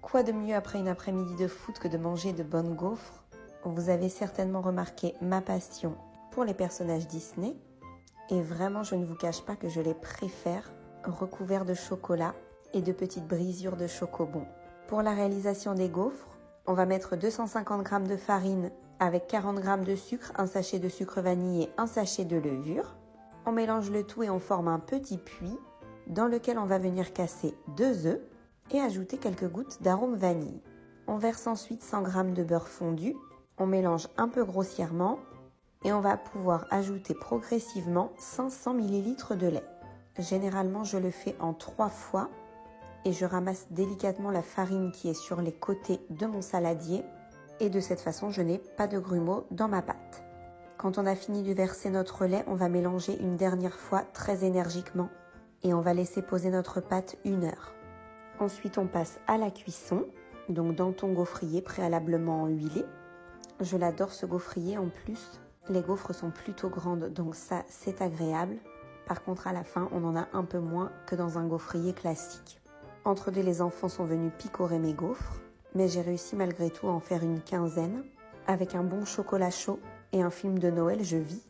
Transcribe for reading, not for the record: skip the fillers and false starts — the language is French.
Quoi de mieux après une après-midi de foot que de manger de bonnes gaufres? Vous avez certainement remarqué ma passion pour les personnages Disney et vraiment je ne vous cache pas que je les préfère recouverts de chocolat et de petites brisures de chocobon. Pour la réalisation des gaufres, on va mettre 250 g de farine avec 40 g de sucre, un sachet de sucre vanillé, un sachet de levure. On mélange le tout et on forme un petit puits dans lequel on va venir casser 2 œufs et ajouter quelques gouttes d'arôme vanille. On verse ensuite 100 g de beurre fondu, on mélange un peu grossièrement et on va pouvoir ajouter progressivement 500 ml de lait. Généralement, je le fais en 3 fois et je ramasse délicatement la farine qui est sur les côtés de mon saladier et de cette façon, je n'ai pas de grumeaux dans ma pâte. Quand on a fini de verser notre lait, on va mélanger une dernière fois très énergiquement et on va laisser poser notre pâte 1 heure. Ensuite, on passe à la cuisson, donc dans ton gaufrier préalablement huilé. Je l'adore ce gaufrier, en plus, les gaufres sont plutôt grandes, donc ça, c'est agréable. Par contre, à la fin, on en a un peu moins que dans un gaufrier classique. Entre deux, les enfants sont venus picorer mes gaufres, mais j'ai réussi malgré tout à en faire une quinzaine. Avec un bon chocolat chaud et un film de Noël, je vis.